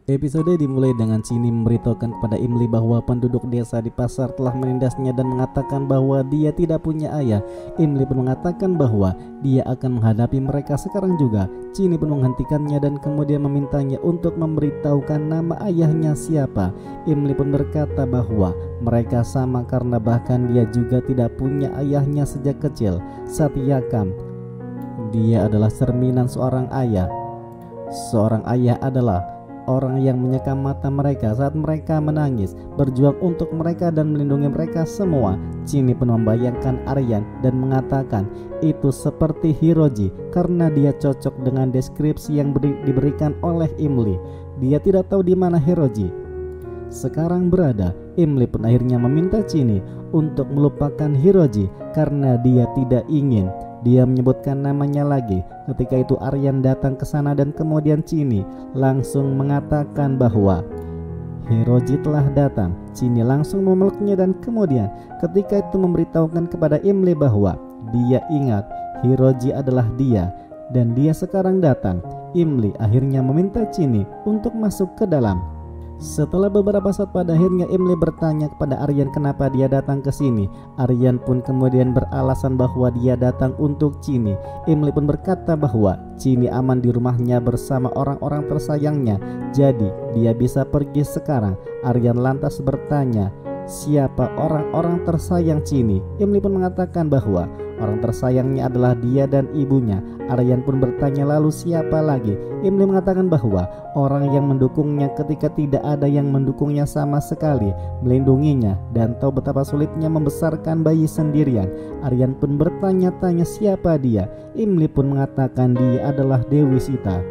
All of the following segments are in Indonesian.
Episode dimulai dengan Chini memberitahukan kepada Imli bahwa penduduk desa di pasar telah menindasnya dan mengatakan bahwa dia tidak punya ayah. Imli pun mengatakan bahwa dia akan menghadapi mereka sekarang juga. Chini pun menghentikannya dan kemudian memintanya untuk memberitahukan nama ayahnya siapa. Imli pun berkata bahwa mereka sama karena bahkan dia juga tidak punya ayahnya sejak kecil. Satyakam, dia adalah cerminan seorang ayah. Seorang ayah adalah orang yang menyekam mata mereka saat mereka menangis, berjuang untuk mereka dan melindungi mereka semua. Chini pun membayangkan Aryan dan mengatakan itu seperti Hiroji karena dia cocok dengan deskripsi yang diberikan oleh Imli. Dia tidak tahu di mana Hiroji sekarang berada. Imli pun akhirnya meminta Chini untuk melupakan Hiroji karena dia tidak ingin dia menyebutkan namanya lagi. Ketika itu Aryan datang ke sana dan kemudian Chini langsung mengatakan bahwa Hiroji telah datang. Chini langsung memeluknya dan kemudian ketika itu memberitahukan kepada Imli bahwa dia ingat Hiroji adalah dia dan dia sekarang datang. Imli akhirnya meminta Chini untuk masuk ke dalam. Setelah beberapa saat pada akhirnya Imli bertanya kepada Aryan kenapa dia datang ke sini. Aryan pun kemudian beralasan bahwa dia datang untuk Chini. Imli pun berkata bahwa Chini aman di rumahnya bersama orang-orang tersayangnya, jadi dia bisa pergi sekarang. Aryan lantas bertanya, siapa orang-orang tersayang Chini? Imli pun mengatakan bahwa orang tersayangnya adalah dia dan ibunya. Aryan pun bertanya lalu siapa lagi? Imli mengatakan bahwa orang yang mendukungnya ketika tidak ada yang mendukungnya sama sekali, melindunginya dan tahu betapa sulitnya membesarkan bayi sendirian. Aryan pun bertanya-tanya siapa dia. Imli pun mengatakan dia adalah Dewi Sita.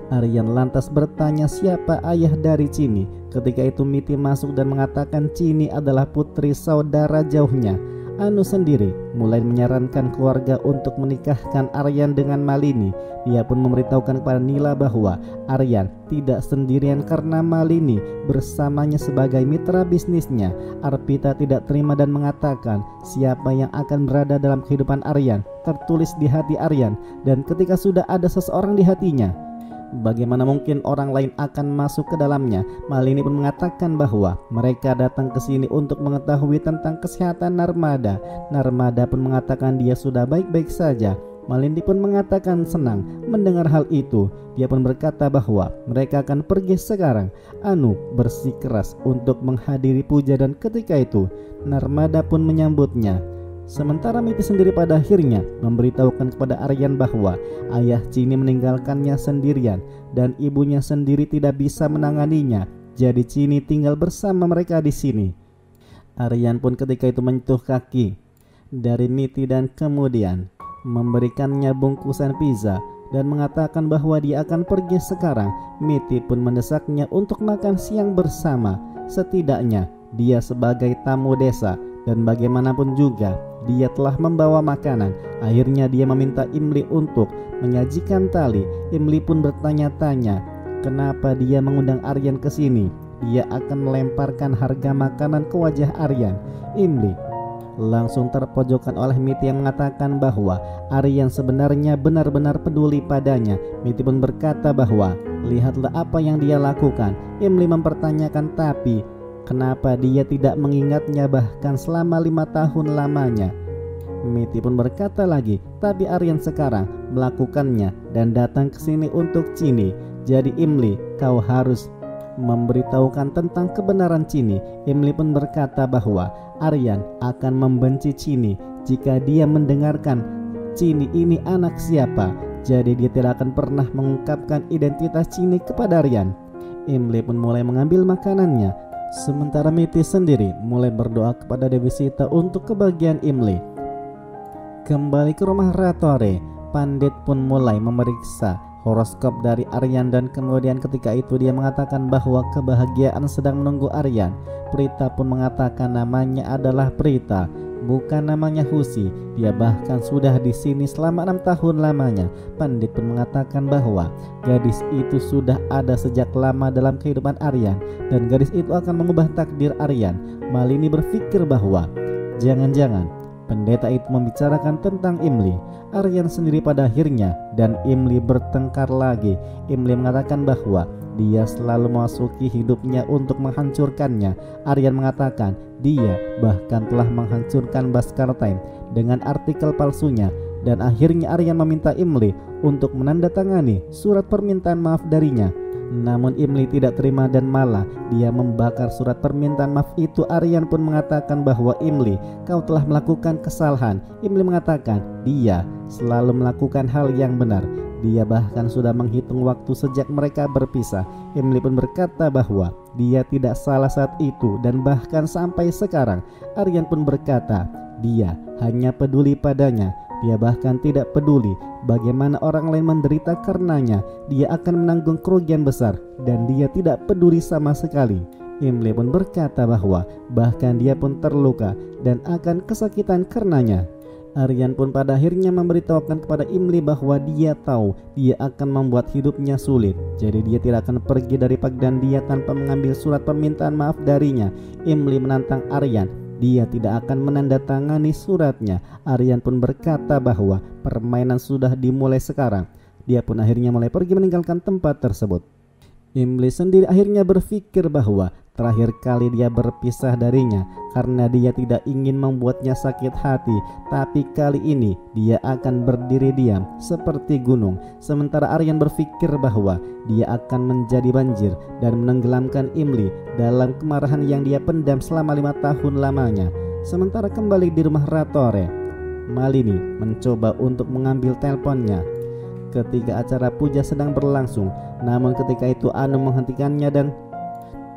Aryan lantas bertanya siapa ayah dari Chini. Ketika itu Miti masuk dan mengatakan Chini adalah putri saudara jauhnya. Anu sendiri mulai menyarankan keluarga untuk menikahkan Aryan dengan Malini. Dia pun memberitahukan kepada Nila bahwa Aryan tidak sendirian karena Malini bersamanya sebagai mitra bisnisnya. Arpita tidak terima dan mengatakan siapa yang akan berada dalam kehidupan Aryan tertulis di hati Aryan, dan ketika sudah ada seseorang di hatinya, bagaimana mungkin orang lain akan masuk ke dalamnya? Malini pun mengatakan bahwa mereka datang ke sini untuk mengetahui tentang kesehatan Narmada. Narmada pun mengatakan dia sudah baik-baik saja. Malini pun mengatakan senang mendengar hal itu. Dia pun berkata bahwa mereka akan pergi sekarang. Anu bersikeras untuk menghadiri puja dan ketika itu Narmada pun menyambutnya. Sementara Miti sendiri pada akhirnya memberitahukan kepada Aryan bahwa ayah Chini meninggalkannya sendirian dan ibunya sendiri tidak bisa menanganinya. Jadi Chini tinggal bersama mereka di sini. Aryan pun ketika itu menyentuh kaki dari Miti dan kemudian memberikannya bungkusan pizza dan mengatakan bahwa dia akan pergi sekarang. Miti pun mendesaknya untuk makan siang bersama. Setidaknya dia sebagai tamu desa dan bagaimanapun juga dia telah membawa makanan. Akhirnya dia meminta Imli untuk menyajikan tali. Imli pun bertanya-tanya kenapa dia mengundang Aryan ke sini. Dia akan melemparkan harga makanan ke wajah Aryan. Imli langsung terpojokkan oleh Miti yang mengatakan bahwa Aryan sebenarnya benar-benar peduli padanya. Miti pun berkata bahwa lihatlah apa yang dia lakukan. Imli mempertanyakan tapi kenapa dia tidak mengingatnya bahkan selama 5 tahun lamanya. Miti pun berkata lagi, tapi Aryan sekarang melakukannya dan datang ke sini untuk Chini. Jadi Imli, kau harus memberitahukan tentang kebenaran Chini. Imli pun berkata bahwa Aryan akan membenci Chini jika dia mendengarkan Chini ini anak siapa. Jadi dia tidak akan pernah mengungkapkan identitas Chini kepada Aryan. Imli pun mulai mengambil makanannya. Sementara Miti sendiri mulai berdoa kepada Dewi Sita untuk kebahagiaan Imli. Kembali ke rumah Ratore, Pandit pun mulai memeriksa horoskop dari Aryan dan kemudian ketika itu dia mengatakan bahwa kebahagiaan sedang menunggu Aryan. Prita pun mengatakan namanya adalah Prita, bukan namanya Husi. Dia bahkan sudah di sini selama 6 tahun lamanya. Pandit pun mengatakan bahwa gadis itu sudah ada sejak lama dalam kehidupan Aryan dan gadis itu akan mengubah takdir Aryan. Malini berpikir bahwa jangan-jangan Pendeta itu membicarakan tentang Imli. Aryan sendiri pada akhirnya dan Imli bertengkar lagi. Imli mengatakan bahwa dia selalu memasuki hidupnya untuk menghancurkannya. Aryan mengatakan dia bahkan telah menghancurkan Bhaskar Time dengan artikel palsunya. Dan akhirnya Aryan meminta Imli untuk menandatangani surat permintaan maaf darinya. Namun Imli tidak terima dan malah dia membakar surat permintaan maaf itu. Aryan pun mengatakan bahwa Imli, kau telah melakukan kesalahan. Imli mengatakan dia selalu melakukan hal yang benar. Dia bahkan sudah menghitung waktu sejak mereka berpisah. Imli pun berkata bahwa dia tidak salah saat itu dan bahkan sampai sekarang. Aryan pun berkata dia hanya peduli padanya. Dia bahkan tidak peduli bagaimana orang lain menderita karenanya. Dia akan menanggung kerugian besar dan dia tidak peduli sama sekali. Imli pun berkata bahwa bahkan dia pun terluka dan akan kesakitan karenanya. Aryan pun pada akhirnya memberitahukan kepada Imli bahwa dia tahu dia akan membuat hidupnya sulit. Jadi dia tidak akan pergi dari Pagdandia tanpa mengambil surat permintaan maaf darinya. Imli menantang Aryan. Dia tidak akan menandatangani suratnya. Aryan pun berkata bahwa permainan sudah dimulai sekarang. Dia pun akhirnya mulai pergi meninggalkan tempat tersebut. Imli sendiri akhirnya berpikir bahwa terakhir kali dia berpisah darinya karena dia tidak ingin membuatnya sakit hati. Tapi kali ini dia akan berdiri diam seperti gunung. Sementara Aryan berpikir bahwa dia akan menjadi banjir dan menenggelamkan Imli dalam kemarahan yang dia pendam selama 5 tahun lamanya. Sementara kembali di rumah Ratore, Malini mencoba untuk mengambil teleponnya ketika acara puja sedang berlangsung. Namun ketika itu Anu menghentikannya dan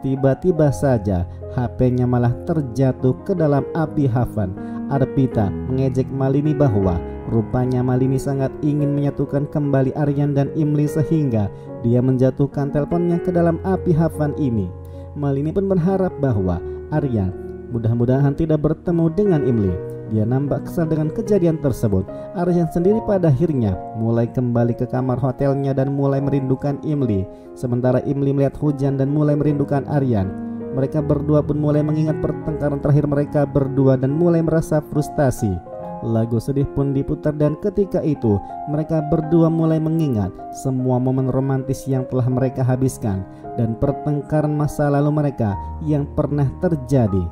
tiba-tiba saja HP-nya malah terjatuh ke dalam api Havan. Arpita mengejek Malini bahwa rupanya Malini sangat ingin menyatukan kembali Aryan dan Imli sehingga dia menjatuhkan teleponnya ke dalam api Havan ini. Malini pun berharap bahwa Aryan mudah-mudahan tidak bertemu dengan Imli. Dia nampak kesal dengan kejadian tersebut. Aryan sendiri pada akhirnya mulai kembali ke kamar hotelnya dan mulai merindukan Imli. Sementara Imli melihat hujan dan mulai merindukan Aryan. Mereka berdua pun mulai mengingat pertengkaran terakhir mereka berdua dan mulai merasa frustasi. Lagu sedih pun diputar dan ketika itu mereka berdua mulai mengingat semua momen romantis yang telah mereka habiskan dan pertengkaran masa lalu mereka yang pernah terjadi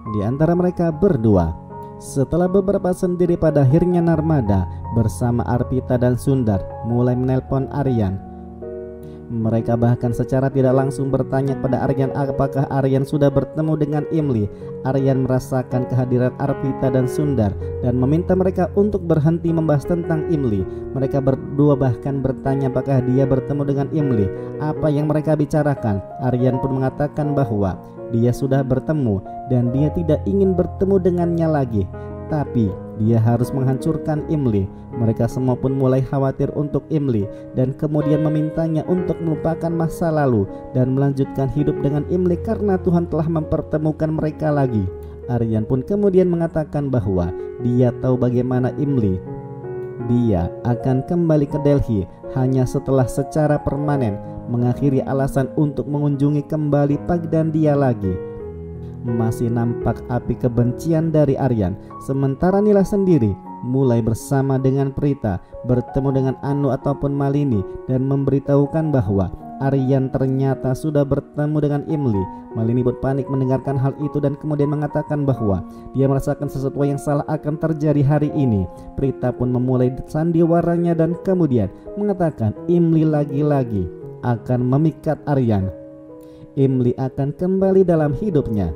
di antara mereka berdua. Setelah beberapa sendiri pada akhirnya Narmada bersama Arpita dan Sundar mulai menelpon Aryan. Mereka bahkan secara tidak langsung bertanya pada Aryan apakah Aryan sudah bertemu dengan Imli. Aryan merasakan kehadiran Arpita dan Sundar dan meminta mereka untuk berhenti membahas tentang Imli. Mereka berdua bahkan bertanya apakah dia bertemu dengan Imli. Apa yang mereka bicarakan? Aryan pun mengatakan bahwa dia sudah bertemu dan dia tidak ingin bertemu dengannya lagi. Tapi dia harus menghancurkan Imli. Mereka semua pun mulai khawatir untuk Imli dan kemudian memintanya untuk melupakan masa lalu dan melanjutkan hidup dengan Imli karena Tuhan telah mempertemukan mereka lagi. Aryan pun kemudian mengatakan bahwa dia tahu bagaimana Imli. Dia akan kembali ke Delhi hanya setelah secara permanen mengakhiri alasan untuk mengunjungi kembali Pagdandia lagi. Masih nampak api kebencian dari Aryan. Sementara Nila sendiri mulai bersama dengan Prita bertemu dengan Anu ataupun Malini dan memberitahukan bahwa Aryan ternyata sudah bertemu dengan Imli. Malini pun panik mendengarkan hal itu dan kemudian mengatakan bahwa dia merasakan sesuatu yang salah akan terjadi hari ini. Prita pun memulai sandiwaranya dan kemudian mengatakan Imli lagi-lagi akan memikat Aryan. Imli akan kembali dalam hidupnya.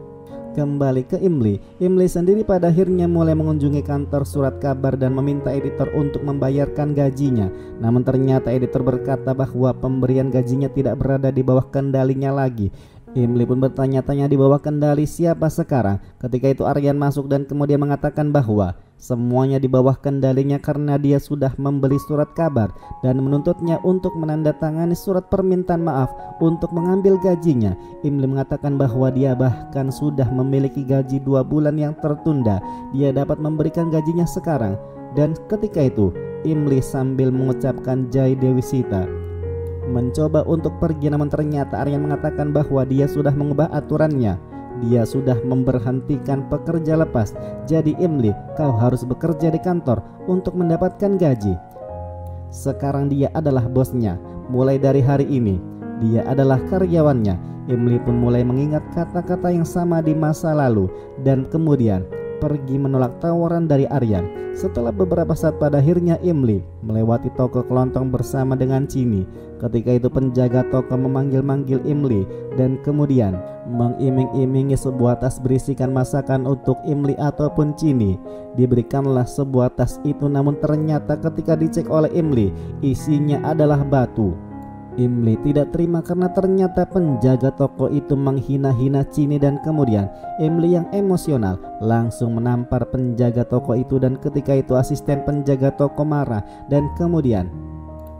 Kembali ke Imli, Imli sendiri pada akhirnya mulai mengunjungi kantor surat kabar dan meminta editor untuk membayarkan gajinya. Namun ternyata editor berkata bahwa pemberian gajinya tidak berada di bawah kendalinya lagi. Imli pun bertanya-tanya di bawah kendali siapa sekarang. Ketika itu Aryan masuk dan kemudian mengatakan bahwa semuanya di bawah kendalinya karena dia sudah membeli surat kabar dan menuntutnya untuk menandatangani surat permintaan maaf untuk mengambil gajinya. Imli mengatakan bahwa dia bahkan sudah memiliki gaji 2 bulan yang tertunda. Dia dapat memberikan gajinya sekarang. Dan ketika itu Imli sambil mengucapkan Jai Dewi Sita mencoba untuk pergi, namun ternyata Aryan mengatakan bahwa dia sudah mengubah aturannya. Dia sudah memberhentikan pekerja lepas. Jadi Imli, kau harus bekerja di kantor untuk mendapatkan gaji. Sekarang dia adalah bosnya. Mulai dari hari ini dia adalah karyawannya. Imli pun mulai mengingat kata-kata yang sama di masa lalu dan kemudian pergi menolak tawaran dari Aryan. Setelah beberapa saat pada akhirnya Imli melewati toko kelontong bersama dengan Chini. Ketika itu penjaga toko memanggil-manggil Imli dan kemudian mengiming-imingi sebuah tas berisikan masakan untuk Imli ataupun Chini. Diberikanlah sebuah tas itu, namun ternyata ketika dicek oleh Imli, isinya adalah batu. Imli tidak terima karena ternyata penjaga toko itu menghina-hina Chini dan kemudian Imli yang emosional langsung menampar penjaga toko itu, dan ketika itu asisten penjaga toko marah dan kemudian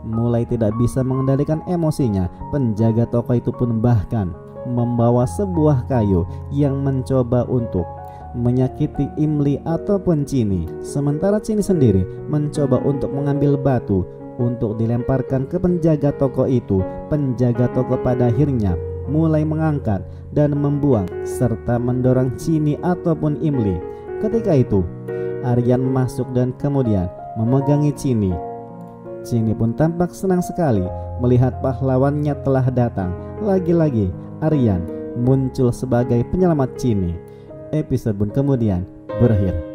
mulai tidak bisa mengendalikan emosinya. Penjaga toko itu pun bahkan membawa sebuah kayu yang mencoba untuk menyakiti Imli ataupun Chini. Sementara Chini sendiri mencoba untuk mengambil batu untuk dilemparkan ke penjaga toko itu. Penjaga toko pada akhirnya mulai mengangkat dan membuang serta mendorong Chini ataupun Imli. Ketika itu Aryan masuk dan kemudian memegangi Chini. Chini pun tampak senang sekali melihat pahlawannya telah datang. Lagi-lagi Aryan muncul sebagai penyelamat Chini. Episode pun kemudian berakhir.